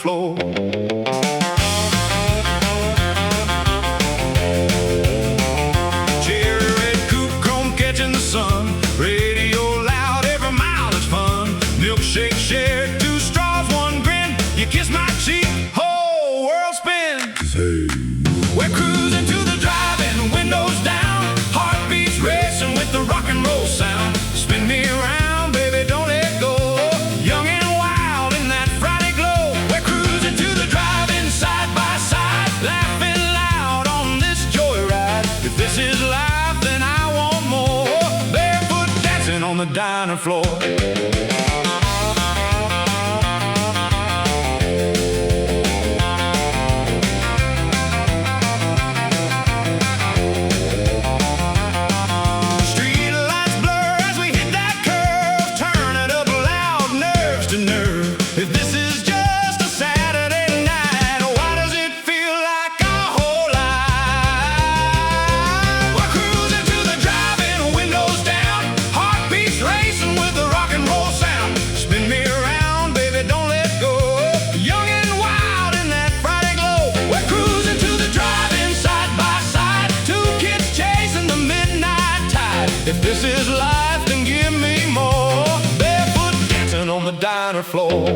floor. Cherry red coupe, chrome catching the sun. Radio loud, every mile is fun. Milkshake shared, two straws, one grin. You kiss my cheek, whole world spins. Hey. We're cruising to the drive-in, windows down. Heartbeats racing with the rock and roll sound. Spin me around, baby, don't let go. Young and wild in that Friday glow. We're cruising to the drive-in, side by side, laughing loud on this joyride. If this is life, then I want more. Barefoot dancing on the diner floor. If this is just a Saturday night, why does it feel like a whole life? We're cruising to the drive-in, windows down. Heartbeats racing with the rock and roll sound. Spin me around, baby, don't let go. Young and wild in that Friday glow. We're cruising to the drive-in, side by side. Two kids chasing the midnight tide. If this is life, then give me more. Barefoot dancing on the diner floor.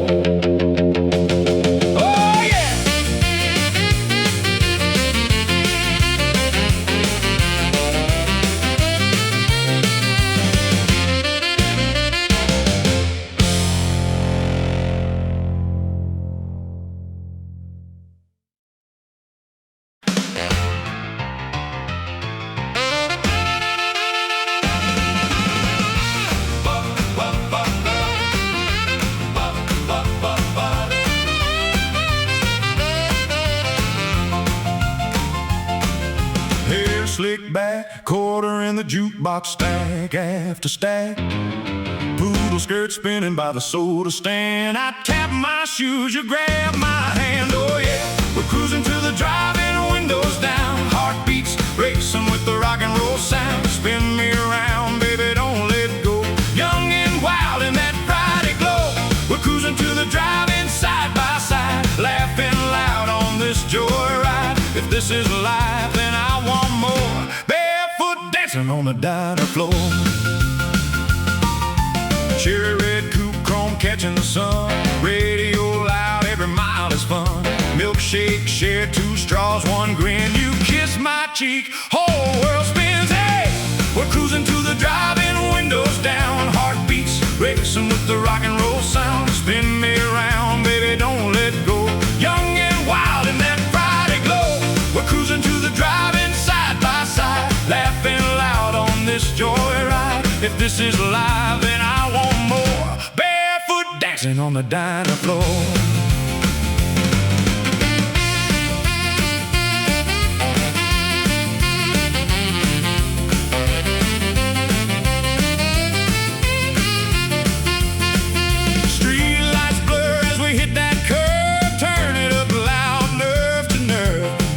Slick back, quarter in the jukebox, stack after stack. Poodle skirt spinning by the soda stand. I tap my shoes, you grab my hand. Oh yeah, we're cruising to the drive-in, windows down. Heartbeats racing with the rock and roll sound. Spin me around, baby, don't let go. Young and wild in that Friday glow. We're cruising to the drive-in, side by side, laughing loud on this joyride. If this is life, then I want more. Barefoot dancing on the diner floor. Cherry red coupe, chrome catching the sun. Radio loud, every mile is fun. Milkshake shared, two straws, one grin. You kiss my cheek, whole world spins. Hey, we're cruising to the drive-in, windows down. Heartbeats racing with the rock and roll sound. Spin me around, baby, don't let go. Young and wild in that Friday glow. We're cruising to the drive-in, side by side, laughing loud on this joyride. If this is live, then I want more. Barefoot dancing on the diner floor.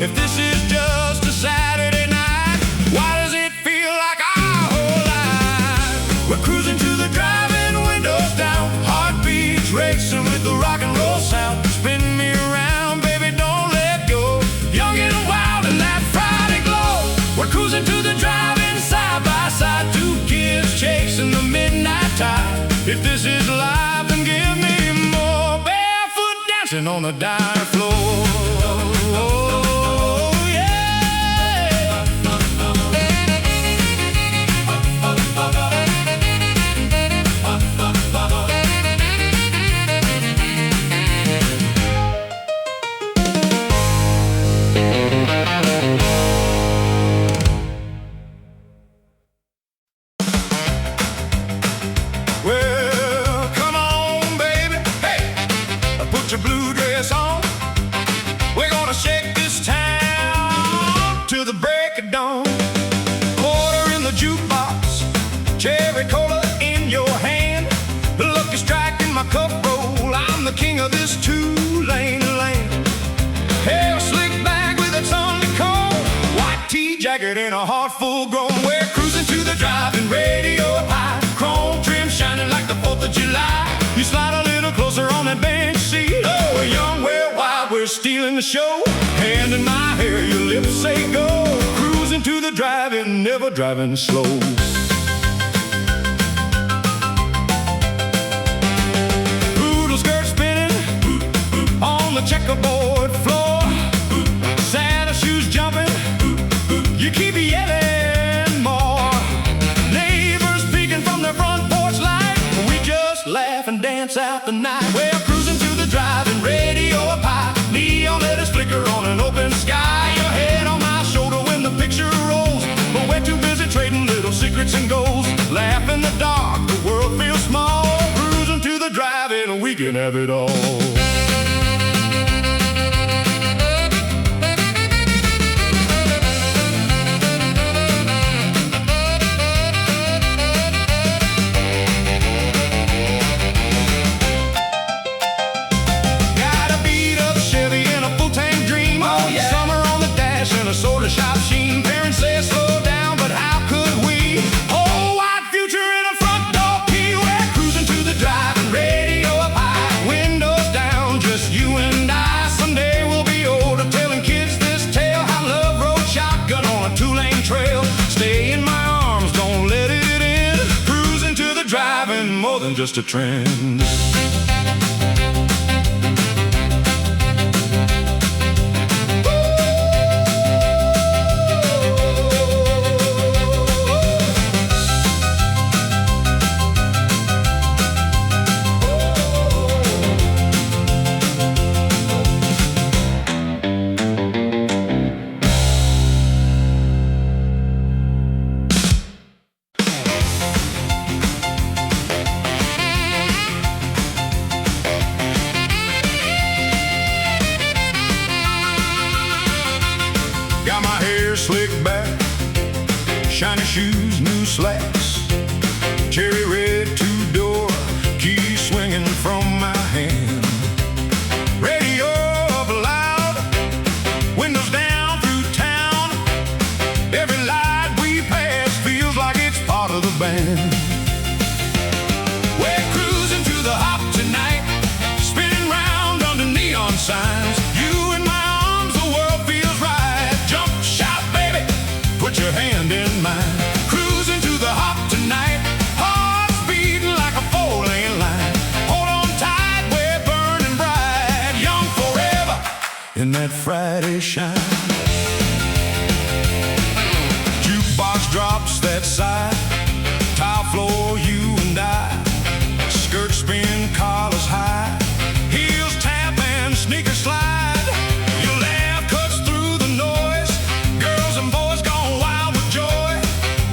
If this is just a Saturday night, why does it feel like our whole life? We're cruising to the drive-in, windows down. Heartbeats racing with the rock and roll sound. Spin me around, baby, don't let go. Young and wild in that Friday glow. We're cruising to the drive-in, side by side. Two kids chasing the midnight tide. If this is life, then give me more. Barefoot dancing on the diner floor. Well, come on, baby, hey, put your blue dress on. We're gonna shake this town till the break of dawn. Quarter in the jukebox, cherry cola in your hand. The lucky strike in my cup roll. I'm the king of this two-lane land. Hair slick back with a Sunday comb. White tee jacket and a heart full grown. We're cruising to the drive-in, radio high. Chrome trim shining like the 4th of July. You slide a little closer on that bench seat. Oh, young, well, in the show. Hand in my hair, your lips say go. Cruising to the drive-in, never driving slow. Poodle skirt spinning on the checkerboard floor. Santa shoes jumping, you keep yelling more. Neighbors peeking from their front porch light. We just laugh and dance out the night. Well, cruising to the drive-in, radio up high. Neon letters flicker on an open sky. Your head on my shoulder when the picture rolls, but we're too busy trading little secrets and goals. Laugh in the dark, the world feels small. Cruising to the drive-in, we can have it all. Soda shop sheen. Parents say slow down, but how could we? Oh, white future in a front door key. We're cruising to the drive-in, radio up high, windows down, just you and I. Someday we'll be older, telling kids this tale, how love rode shotgun on a two-lane trail. Stay in my arms, don't let it end. Cruising to the drive-in, more than just a trend. Got my hair slicked back, shiny shoes, new slacks, cherry red two-door, key swinging from my hand. Radio up loud, windows down through town. Every light we pass feels like it's part of the band. We're cruising to the hop tonight, spinning round under neon signs. You in my arms, the world feels right. Jump, shout, baby, put your hand in mine. Cruising to the hop tonight, hearts beating like a four-lane line. Hold on tight, we're burning bright. Young forever in that Friday shine. Jukebox drops that side, tile floor, you and I. Skirt spin, collars high, heels tap and sneakers slide. Your laugh cuts through the noise, girls and boys gone wild with joy.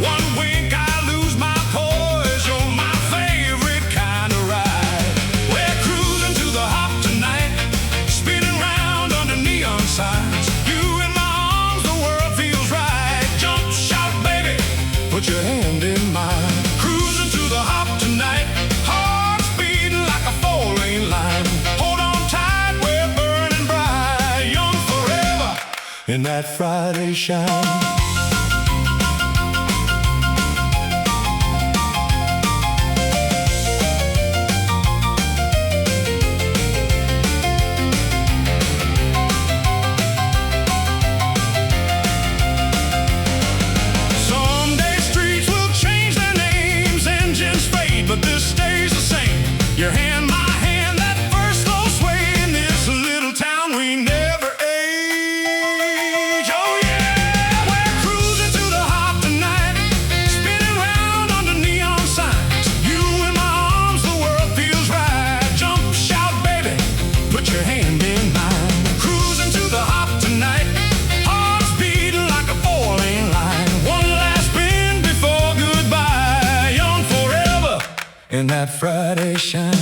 One wink, I lose my poise. You're my favorite kind of ride. We're cruising to the hop tonight, spinning round under neon signs. You in my arms, the world feels right. Jump, shout, baby, put your hand in mine. Cruising to the hop tonight, hearts beating like a four-lane line. Hold on tight, we're burning bright. Young forever in that Friday shine. Someday streets will change their names, engines fade, but this stays the same. Your hand, my hand, that first slow sway. In this little town we never age. Oh yeah, we're cruising to the hop tonight, spinning round under neon signs. You in my arms, the world feels right. Jump, shout, baby, put your hand in mine. Cruising to the hop tonight, hearts beating like a four-lane line. One last spin before goodbye. Young forever in that Friday shine.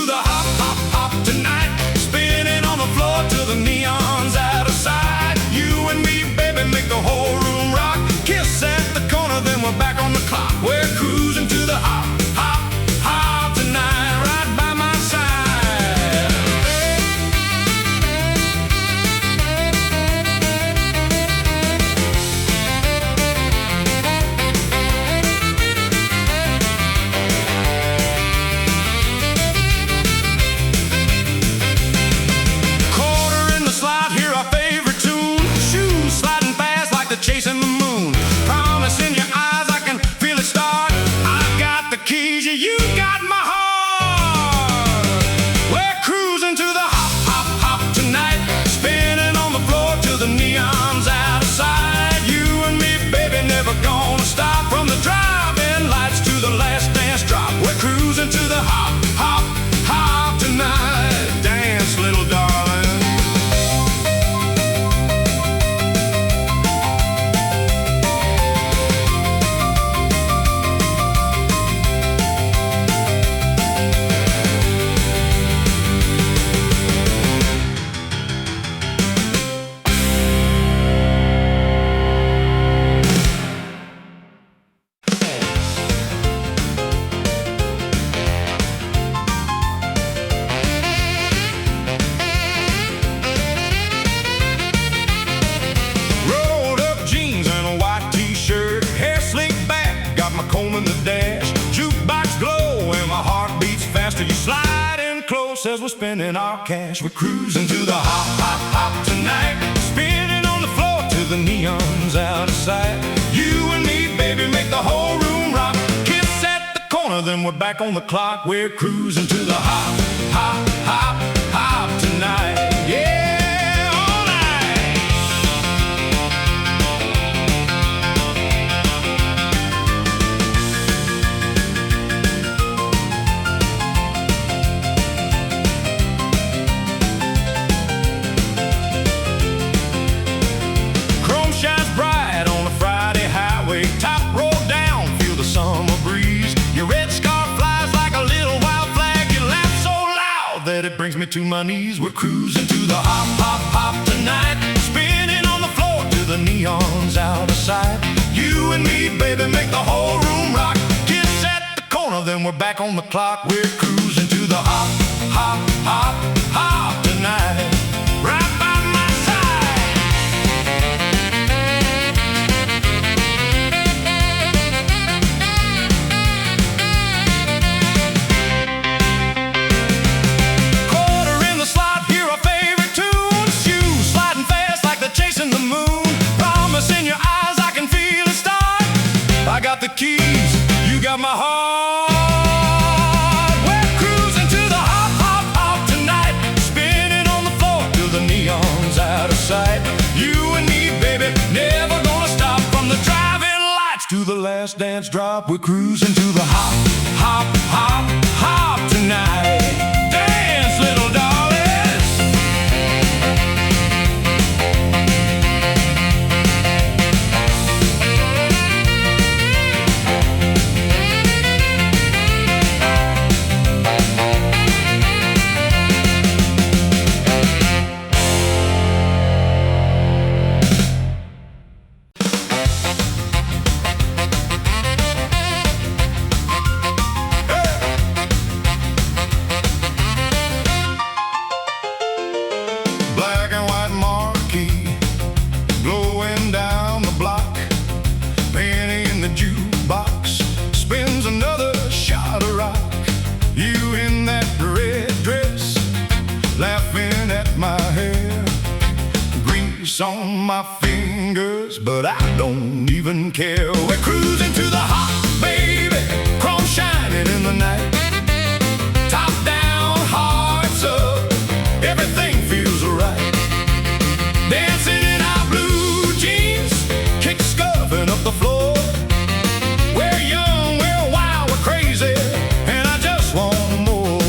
the hop, hop, hop tonight. Spinning on the floor till the neon's out of sight. You and me, baby, make the whole room rock. Kiss at the corner, then we're back on the clock. We're cruising to the hop, hop, hop tonight, right by my side. Quarter in the slot, hear our favorite tune. Shoes sliding fast like they're chasing the moon. Promise in your eyes, I can feel it start. I got the keys, yeah, you got my heart. We're cruising to the hop, hop, hop tonight. Spinning on the floor till the neon's out of sight. You and me, baby, never gonna stop. From the driving lights to the last dance drop. We're cruising to the hop, hop, hop tonight. Dance, little darling. Rolled up jeans and a white t-shirt, hair slicked back, got my comb in the dash. Jukebox glow and my heart beats faster. You slide in close as we're spending our cash. We're cruising to the hop, hop, hop tonight. Spinning on the floor till the neon's out of sight. You and me, baby, make the whole room rock. Kiss at the corner, then we're back on the clock. We're cruising to the hop, hop, hop, hop tonight. Yeah, all night. Chrome shines bright on a Friday highway. Top roll down, feel the summer breeze. Your red scarf flies like a little wild flag. You laugh so loud that it brings me to my knees. We're cruising to the hop, hop, hop tonight. Spinning on the floor till the neon's out of sight. You and me, baby, make the whole room rock. Kiss at the corner, then we're back on the clock. We're cruising to the hop, hop, hop, hop tonight, right by my side. Quarter in the slot, hear our favorite tune. Shoes sliding fast like they're chasing the moon. Promise in your eyes, I can feel it start. I got the keys, you got my heart. We're cruising to the hop, hop, hop tonight. Spinning on the floor till the neon's out of sight. You and me, baby, never gonna stop. From the driving lights to the last dance drop. We're cruising to the hop, hop, hop, hop tonight. Dance, little darlings. Black and white marquee, glowing down the block. Penny in the jukebox, spins another shot of rock. You in that red dress, laughing at my hair. Grease on my fingers, but I don't even care. We're cruising to the hop, baby, chrome shining in the night. Top down, hearts up, everything feels right. Dancing in our blue jeans, kick scuffing up the floor. We're young, we're wild, we're crazy, and I just want more.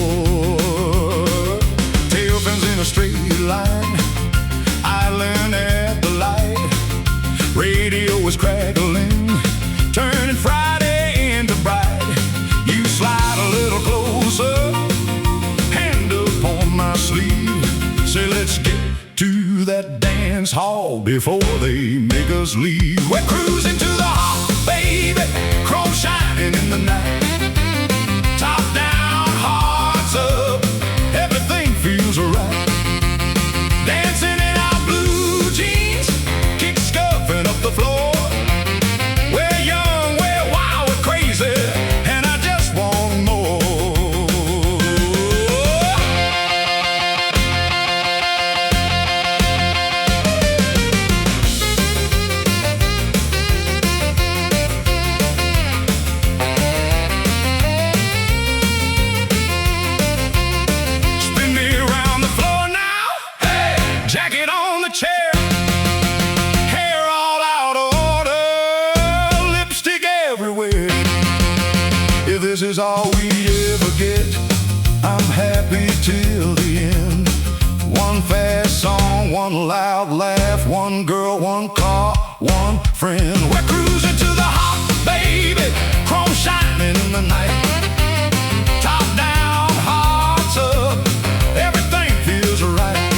Tail fins in a straight line, idling at the light. Radio is crackling, turning Friday into bright. You slide a little closer, dance hall before they make us leave. We're cruising to the hop, baby, chrome shining in the night. Top down, hearts up, everything feels right. Dancing in our blue jeans, kick scuffing up the floor. We're young, we're wild, we're crazy, and I just want more. Spin me around the floor now, hey, jacket on the chair, hair all out of order, lipstick everywhere. If this is all we ever get, I'm happy till the end. One fast song, one loud laugh, one girl, one car, one friend. We're cruising to the hop, baby, chrome shining in the night. Top down, hearts up, everything feels right.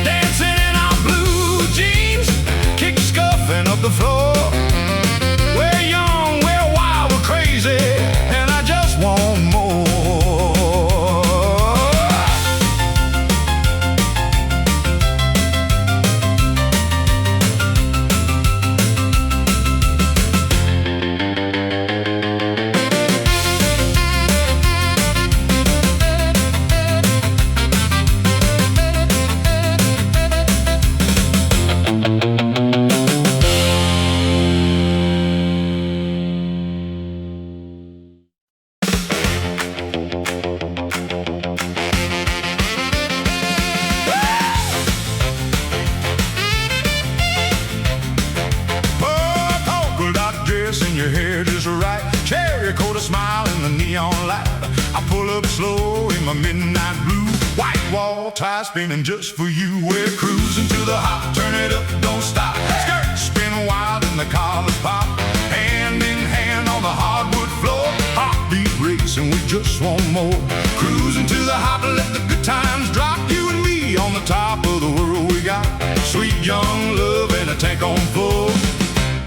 Dancing in our blue jeans, kick scuffing up the floor. We're young, we're wild, we're crazy, and I just want more. And your hair just right, cherry coat, a smile in the neon light. I pull up slow in my midnight blue, white wall tie spinning just for you. We're cruising to the hop, turn it up, don't stop. Skirt spin wild and the collars pop. Hand in hand on the hardwood floor, heartbeat racing, we just want more. Cruising to the hop, let the good times drop. You and me on the top of the world we got. Sweet young love and a tank on full.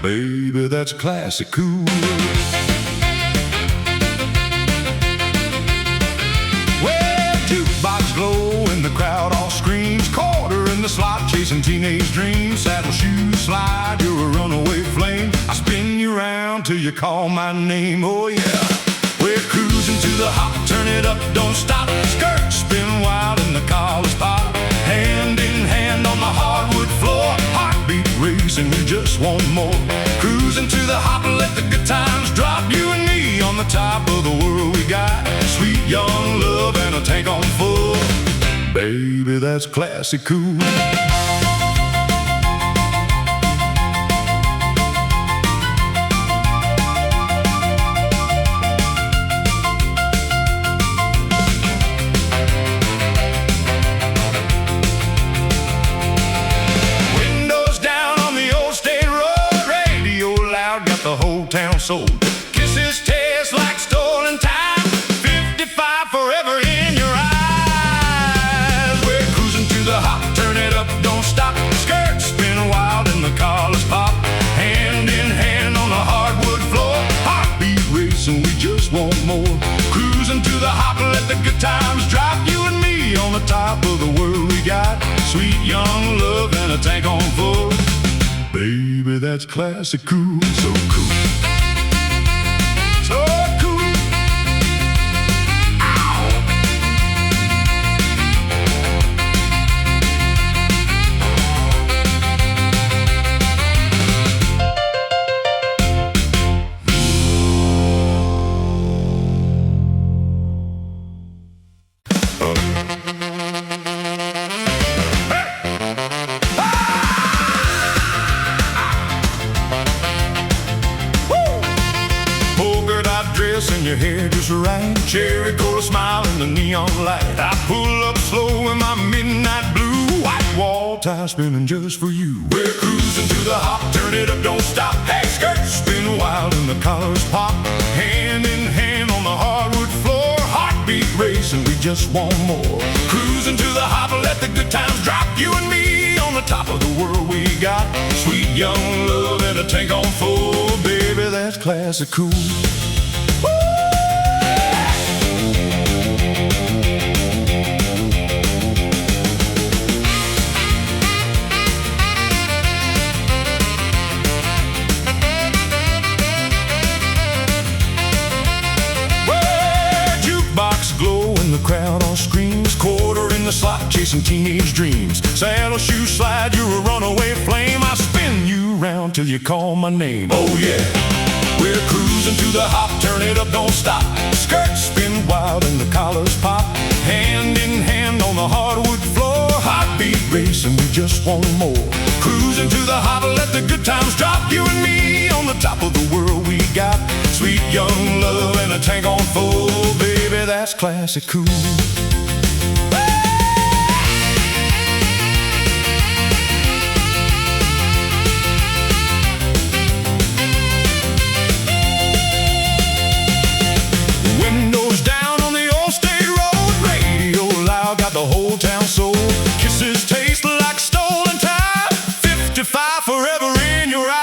Baby, that's classic cool. Well, jukebox glow and the crowd all screams. Quarter in the slot, chasing teenage dreams. Saddle shoes slide, you're a runaway flame. I spin you round till you call my name, oh yeah. We're cruising to the hop, turn it up, don't stop. Skirt spin wild and the collars pop. Hand in hand on the hardwood floor, heartbeat racing, we just want more. Cruising to the hop, let the good times drop. You and me on the top of the world we got. Sweet young love and a tank on full. Baby, that's classic cool. The whole town sold. Kisses taste like stolen time. 55 forever in your eyes. We're cruising to the hop, turn it up, don't stop. Skirts spin wild and the collars pop. Hand in hand on the hardwood floor, heartbeat racing, we just want more. Cruising to the hop, let the good times drop. You and me on the top of the world we got. Sweet young love and a tank on full. Baby, that's classic cool, so cool. So cool. Ow. And your hair just right, cherry coat, a smile in the neon light. I pull up slow in my midnight blue, white wall tie spinning just for you. We're cruising to the hop, turn it up, don't stop. Hey, skirts spin wild and the collars pop. Hand in hand on the hardwood floor, heartbeat racing, we just want more. Cruising to the hop, let the good times drop. You and me on the top of the world we got. Sweet young love and a tank on full, baby, that's classic cool. The crowd all screams, quarter in the slot, chasing teenage dreams. Saddle, shoe, slide, you're a runaway flame. I spin you round till you call my name. Oh yeah, we're cruising to the hop, turn it up, don't stop. Skirts spin wild and the collars pop. Hand in hand on the hardwood floor, heartbeat racing, we just want more. Cruising to the hop, let the good times drop. You and me on the top of the world we got. Sweet young love and a tank on full, baby, that's classic cool. Windows down on the old state road, radio loud, got the whole town sold. Kisses taste like stolen time, 55 forever in your eyes.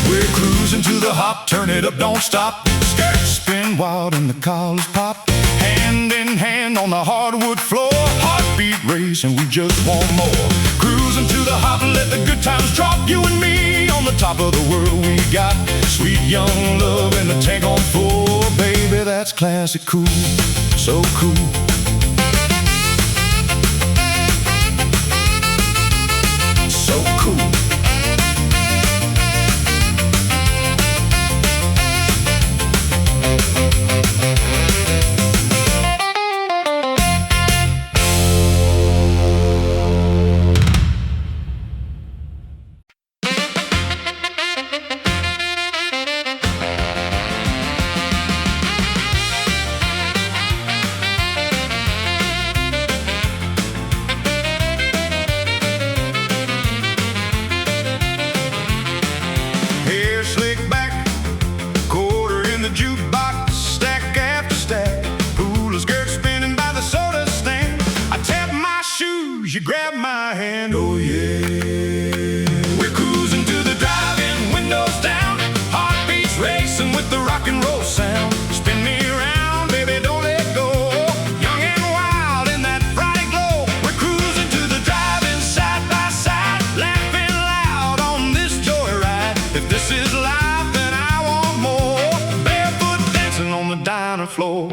We're cruising to the hop, turn it up, don't stop. Skirts spin wild and the collars pop. Hand in hand on the hardwood floor, heartbeat racing, we just want more. Cruising to the hop, let the good times drop. You and me on the top of the world we got. Sweet young love and a tank on full, baby, that's classic cool. So cool. So cool. You grab my hand, oh yeah. We're cruising to the drive-in, windows down, heartbeats racing with the rock and roll sound. Spin me around, baby, don't let go. Young and wild in that Friday glow. We're cruising to the drive-in, side by side, laughing loud on this joyride. If this is life, then I want more. Barefoot dancing on the diner floor.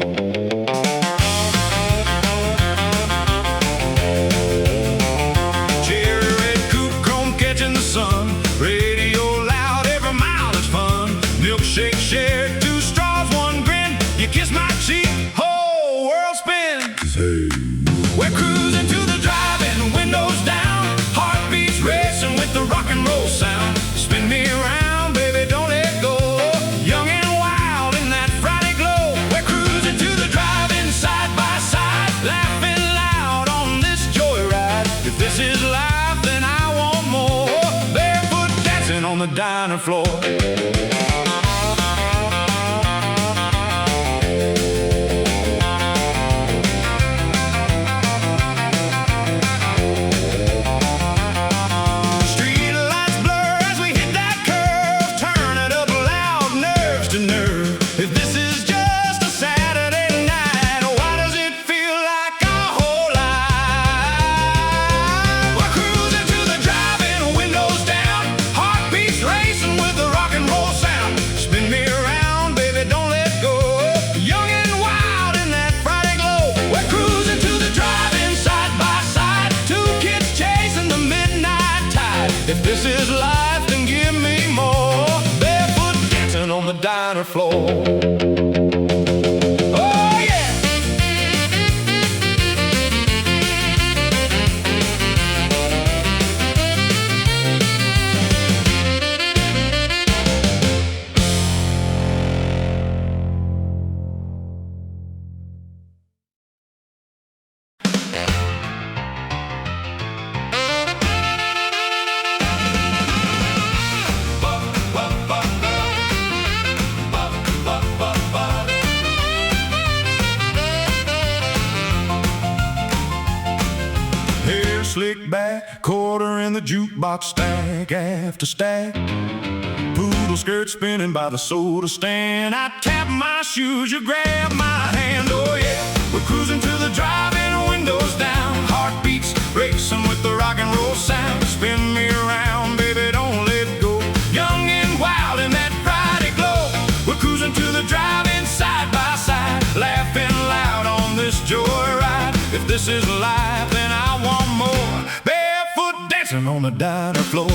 Shake, share, two straws, one grin. You kiss my cheek, whole world spins. Hey. We're cruising to the drive-in, windows down, heartbeats racing with the rock and roll sound. Spin me around, baby, don't let go. Young and wild in that Friday glow. We're cruising to the drive-in, side by side, laughing loud on this joyride. If this is life, then I want more. Barefoot dancing on the diner floor. If this is life, then give me more. Barefoot dancing on the diner floor. slicked back, quarter in the jukebox, stack after stack. Poodle skirt spinning by the soda stand. I tap my shoes, you grab my hand. Oh yeah, we're cruising to the drive-in, windows down. Heartbeats racing with the rock and roll sound. Spin me around, baby, don't let go. Young and wild in that Friday glow. We're cruising to the drive-in, side by side, laughing loud on this joyride. If this is life, then I want more. Barefoot dancing on the diner floor.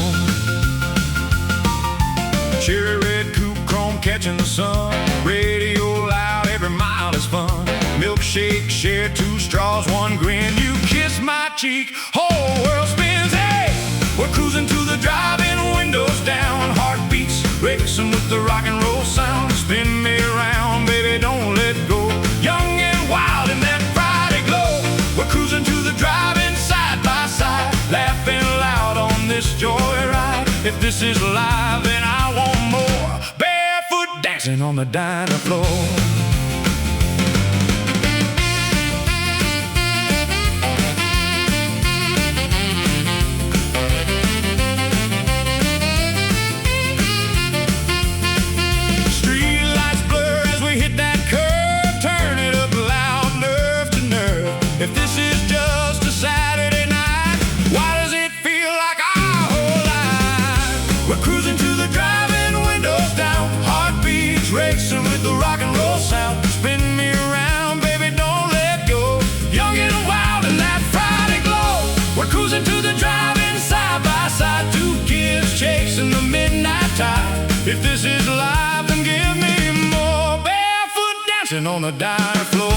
Cherry red coupe, chrome catching the sun. Radio loud, every mile is fun. Milkshake, share 2 straws, 1 grin. You kiss my cheek, whole world spins. Hey, we're cruising to the drive-in, windows down. Heartbeats racing with the rock and roll sound. Spin me around, baby, don't let go. Young and wild in that Friday glow. We're cruising to the drive-in, side by side, laughing loud on this joyride. If this is live, then I want more. Barefoot dancing on the diner floor. If this is just a Saturday night, why does it feel like our whole life? We're cruising to the drive-in, windows down. Heartbeats racing with the rock and roll sound. Spin me around, baby, don't let go. Young and wild in that Friday glow. We're cruising to the drive-in, side by side. 2 kids chasing the midnight tide. If this is life, then give me more. Barefoot dancing on the diner floor.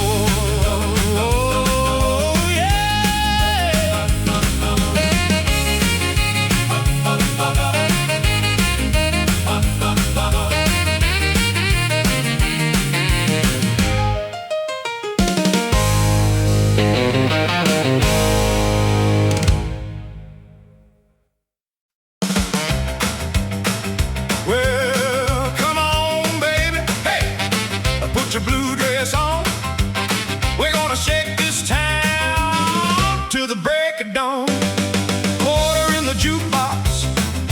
Well, come on, baby, hey, put your blue dress on. We're gonna shake this town till the break of dawn. Quarter in the jukebox,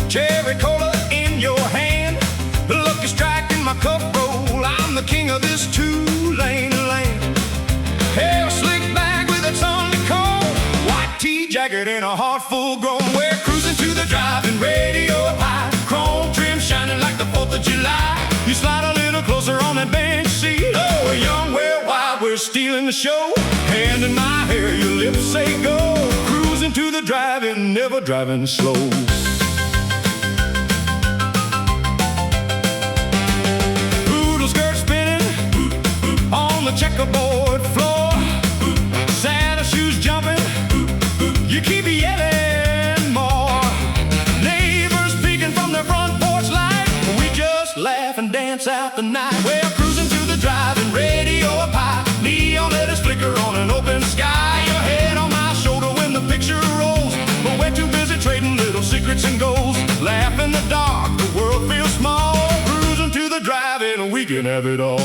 cherry cola in your hand. The lucky strike in my cup roll, I'm the king of this 2-lane lane. Hair slicked back with a Sunday coat, white tea jacket and a heart full grown. We're cruising to the drive-in, radio up high, chrome trim shining like the 4th of July. You slide a little closer on that bench seat. Oh, we're young, we're wild, we're stealing the show. Hand in my hair, your lips say go. Cruising to the drive-in, never driving slow. Poodle skirt spinning on the checkerboard floor. Santa shoes jumping, you keep yelling more. Neighbors peeking from their front porch light. We just laugh and dance out the night. We're cruising to the drive-in, radio up high. Neon letters flicker on an open sky. Your head on my shoulder when the picture rolls. But we're too busy trading little secrets and goals. Laugh in the dark, the world feels small. Cruising to the drive-in, we can have it all.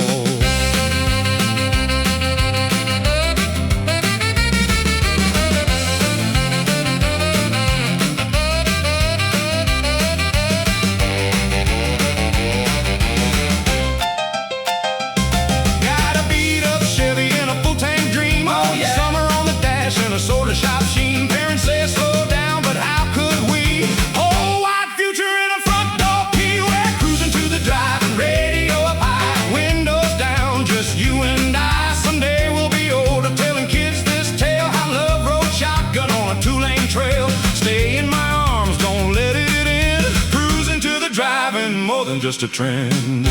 A soda shop sheen. Parents say slow down, but how could we? Oh, white future in a front door key. We're cruising to the drive-in, radio up high, windows down, just you and I. Someday we'll be older, telling kids this tale, how love rode shotgun on a 2-lane trail. Stay in my arms, don't let it end. Cruising to the drive-in, more than just a trend.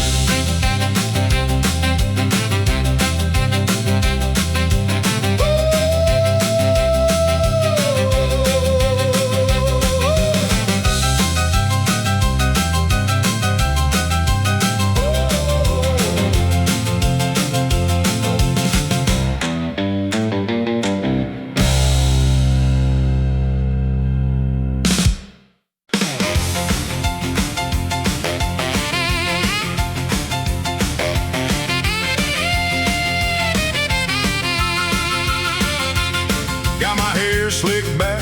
Slicked back,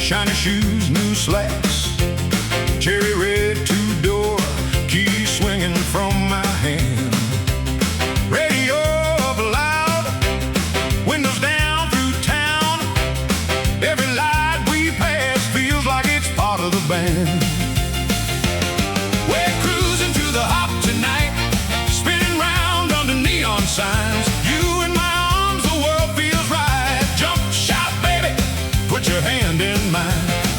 shiny shoes, new slacks, cherry red two-door, keys swinging from my hand. Radio up loud, windows down through town. Every light we pass feels like it's part of the band. We're cruising through the hop tonight, spinning round under neon signs. You in my arms, the world feels right. Jump, shout, baby, put your hand in mine.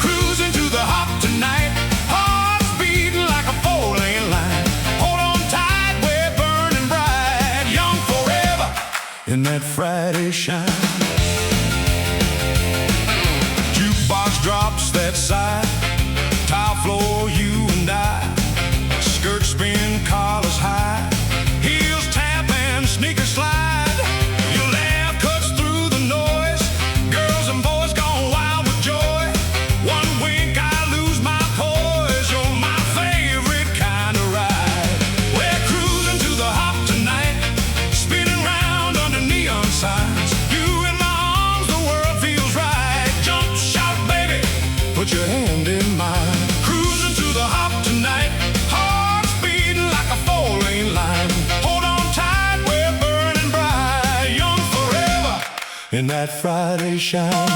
Cruising through the hop tonight, hearts beating like a four-lane line. Hold on tight, we're burning bright, young forever in that Friday shine. Jukebox drops that side, tile floor, you and I. Skirt spin, collars high, heels tap and sneakers slide. Your laugh cuts through the noise, girls and boys gone wild with joy. One wink, I lose my poise. You're my favorite kind of ride. We're cruising to the hop tonight, spinning round under neon signs. You in my arms, the world feels right. Jump, shout, baby, put your hand in mine. Cruising to the hop tonight, hearts beating like a four-lane line. Hold on tight, we're burning bright, young forever in that Friday shine.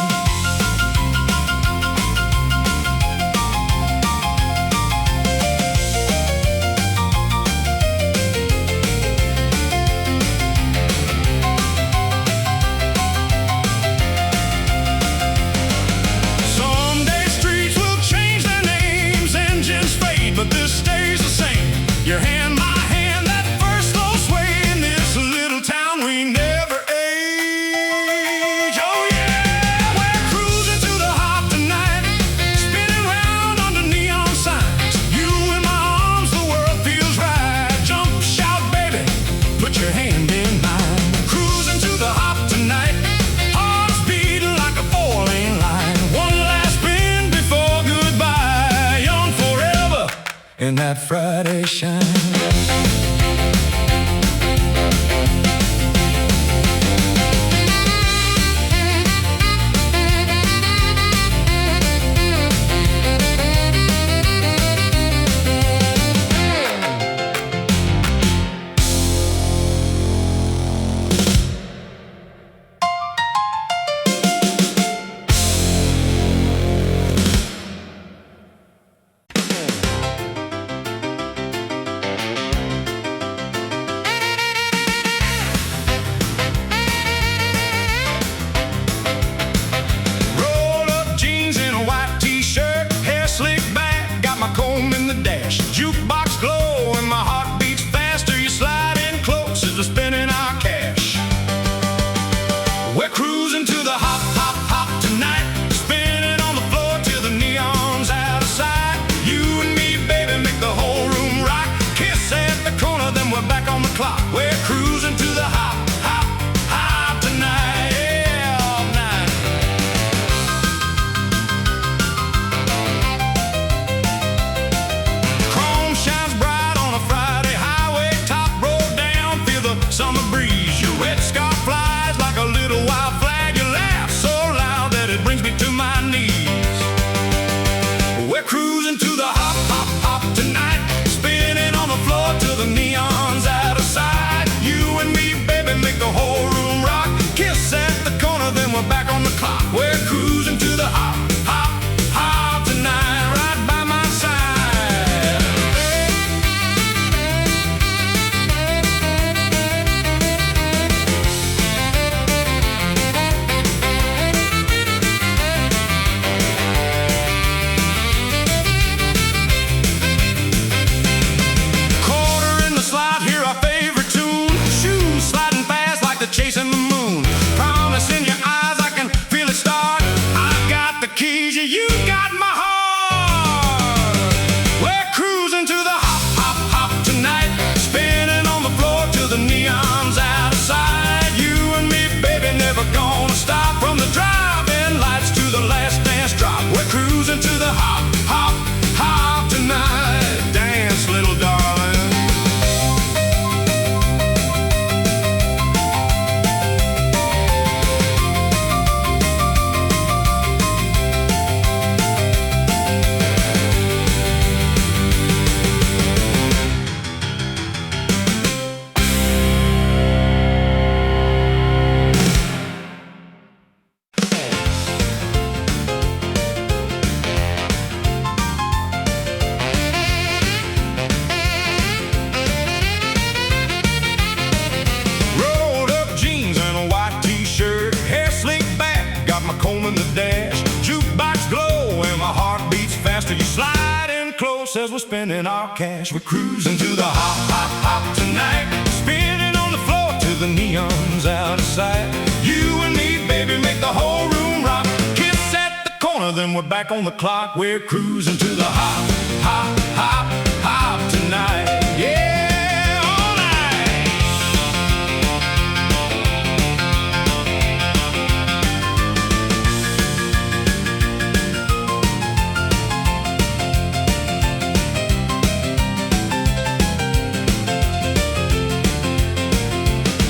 Someday streets will change their names, engines fade, but this stays the same. Your hand, my hand, that first slow sway in this little town we never age. Oh yeah, we're cruising to the hop tonight, spinning round under neon signs. You in my arms, the world feels right. Jump, shout, baby, put your hand in mine. Cruising to the hop tonight, hearts beating like a four-lane line. One last spin before goodbye, young forever in that Friday shine. Roll up jeans and a white t-shirt, hair slicked back, got my comb in the dash. Jukebox glow and my heart beats faster. You slide in close as we're spending our cash. We're cruising to the hop, hop, hop tonight, spinning on the floor till the neon's out of sight. You and me, baby, make the whole room rock. Kiss at the corner, then we're back on the clock. We're cruising to the hop, hop, hop tonight, yeah, all night. Chrome shines bright on a Friday highway, top roll down, feel the summer breeze. Your red scarf flies like a little wild flag. You laugh so loud that it brings me to my knees. We're cruising to the hop, hop, hop tonight, spinning on the floor till the neon's out of sight. says we're spending our cash. We're cruising to the hop, hop, hop tonight. Spinning on the floor till the neon's out of sight. You and me, baby, make the whole room rock. Kiss at the corner, then we're back on the clock. We're cruising to the hop, hop, hop, hop tonight. Yeah, all night.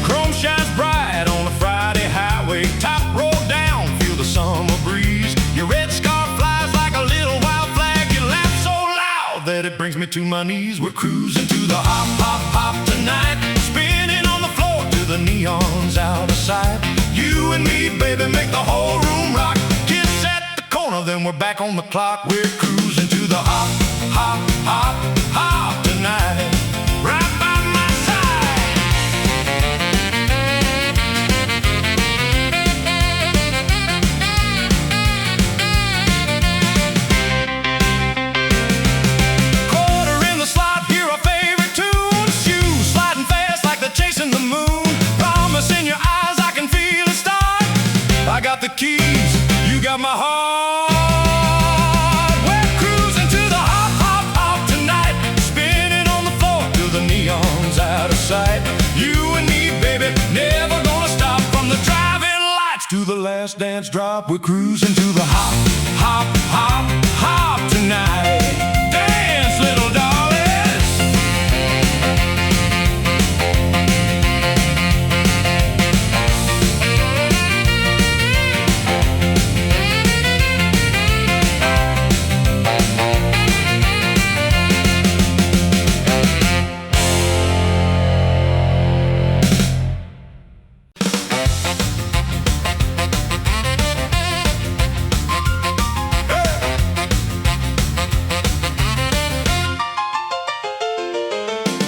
Chrome shines bright on a Friday highway. Top roll down, feel the summer breeze. Your red scarf flies like a little wild flag. You laugh so loud that it brings me to my knees. We're cruising to the hop, hop, hop tonight. Spinning on the floor till the neon's out of sight. You and me, baby, make the whole room rock. Kiss at the corner, then we're back on the clock. We're cruising to the hop, hop, hop, hop tonight. Right by my side. Quarter in the slot, hear a favorite tune. Shoes sliding fast like they're chasing the moon. Promise in your eyes, I can feel it start. I got the keys, you got my heart. We're cruising to the hop, hop, hop tonight. Spinning on the floor till the neon's out of sight. You and me, baby, never gonna stop. From the driving lights to the last dance drop. We're cruising to the hop, hop, hop, hop tonight. Dance, little darlings.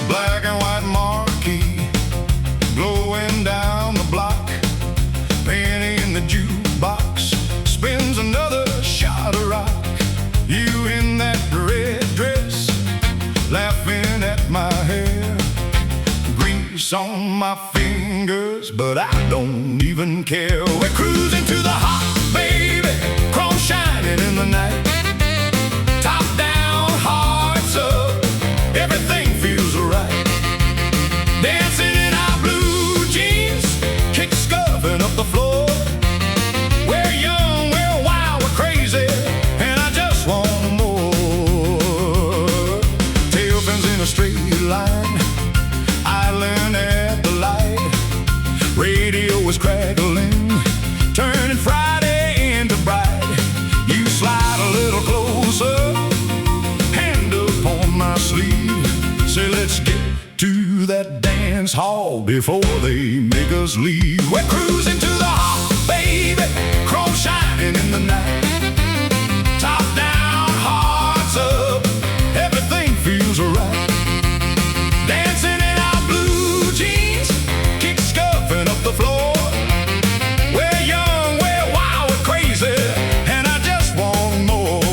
Black and white marquee glowing down the block. Penny in the jukebox spins another shot of rock. You in that red dress, laughing at my hair. Grease on my fingers, but I don't even care. We're cruising to the hop, baby. Chrome shining in the night. Top down, hearts up. Everything feels right. Dancing in our blue jeans, kick scuffing up the floor. We're young, we're wild, we're crazy, and I just want more. Tail fins in a straight line, island at the light. Radio is crackling, turning Friday into bright. You slide a little closer, hand upon my sleeve. Say let's get to that dance hall before they make us leave. We're cruising to the hop, baby. Chrome shining in the night. Top down, hearts up. Everything feels right. Dancing in our blue jeans, kick scuffing up the floor. We're young, we're wild, we're crazy, and I just want more.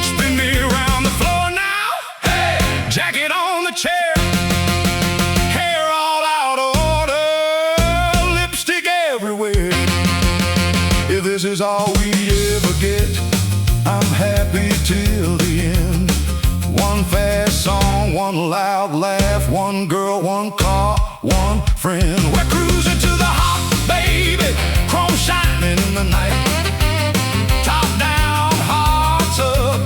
Spin me around the floor now. Hey, jacket on the chair. Hair all out of order. Lipstick everywhere. If this is all we ever get, I'm happy till the end. One fast song, one loud laugh, one girl, one car, one friend. We're cruising to the hop, baby. Chrome shining in the night. Top down, hearts up.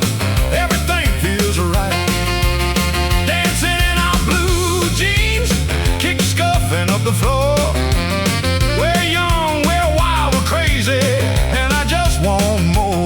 Everything feels right. Dancing in our blue jeans, kick scuffing up the floor. We're young, we're wild, we're crazy, and I just want more.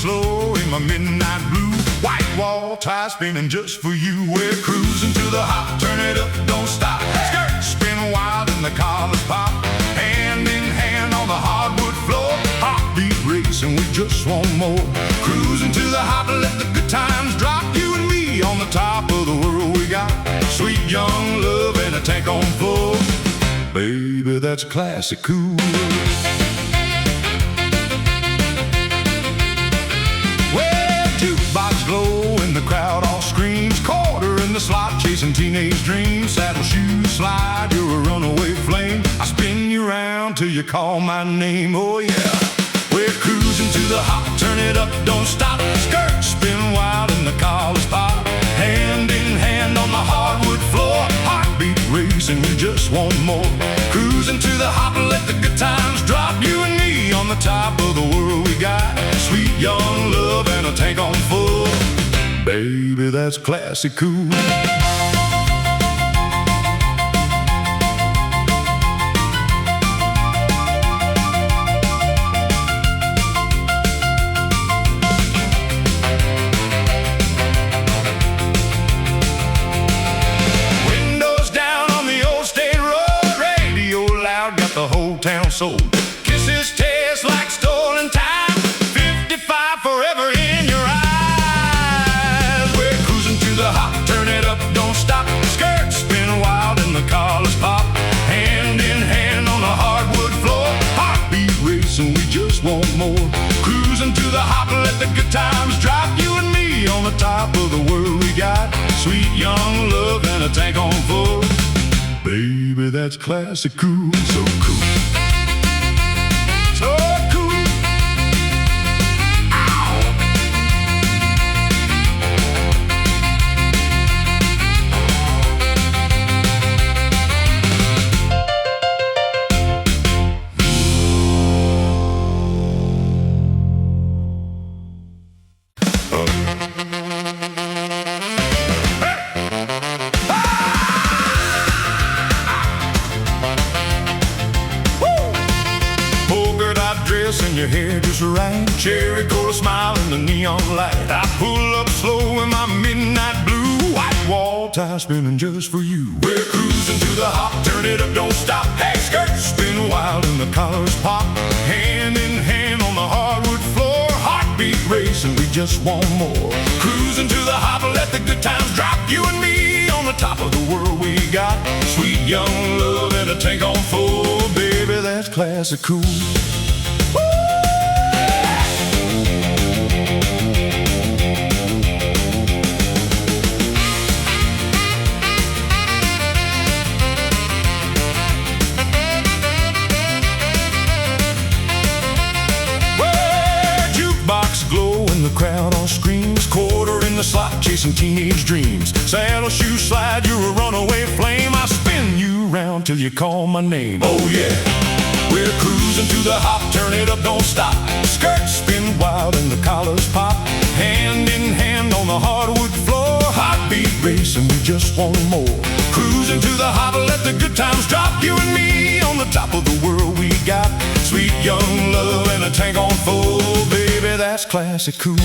slow in my midnight blue. White wall tie spinning just for you. We're cruising to the hop, turn it up, don't stop. Skirts spin wild and the collars pop. Hand in hand on the hardwood floor. Heartbeat racing, we just want more. Cruising to the hop, let the good times drop. You and me on the top of the world we got. Sweet young love and a tank on full. Baby, that's classic cool. Well, jukebox glow and the crowd all screams. Quarter in the slot chasing teenage dreams. Saddle shoes slide, you're a runaway flame. I spin you round till you call my name, oh yeah. We're cruising to the hop, turn it up, don't stop. Skirts spin wild and the collars pop. Hand in hand on the hardwood floor. Heartbeat racing, we just want more. Cruising to the hop, let the good times drop. You and me on the top of the world we got. Sweet young love and a tank on full. Baby, that's classic cool. The whole town sold. Kisses taste like stolen time. 55 forever in your eyes. We're cruising to the hop, turn it up, don't stop. Skirts spin wild and the collars pop. Hand in hand on the hardwood floor. Heartbeat racing, we just want more. Cruising to the hop, let the good times drop. You and me on the top of the world we got. Sweet young love and a tank on full. Baby, that's classic cool, so cool. So cool. Ow. And your hair just right. Cherry cola smile in the neon light. I pull up slow in my midnight blue. White wall tie spinning just for you. We're cruising to the hop, turn it up, don't stop. Hey, skirts spin wild and the collars pop. Hand in hand on the hardwood floor. Heartbeat racing, we just want more. Cruising to the hop, let the good times drop. You and me on the top of the world we got. Sweet young love and a tank on full. Baby, that's classic cool. The crowd all screams. Quarter in the slot chasing teenage dreams. Saddle shoe slide, you're a runaway flame. I spin you round till you call my name, oh yeah. We're cruising to the hop, turn it up, don't stop. Skirts spin wild and the collars pop. Hand in hand on the hardwood floor. Heartbeat racing, we just want more. Cruising to the hop, let the good times drop. You and me on the top of the world we got. Sweet young love and a tank on full. Baby, that's classic cool.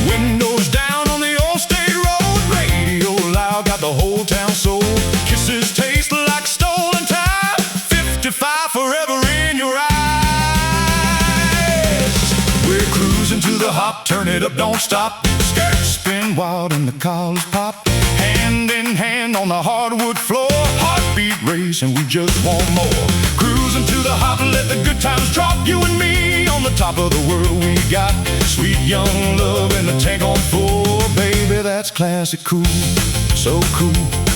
Windows down on the old state road. Radio loud, got the whole town sold. Kisses taste like stolen time. 55 forever in your eyes. We're cruising to the hop, turn it up, don't stop. Skirts spin wild and the collars pop. Hand in hand on the hardwood floor. Heartbeat racing, we just want more. Cruising to the hop, let the good times drop. You and me on the top of the world we got. Sweet young love and the tank on full. Baby, that's classic cool, so cool.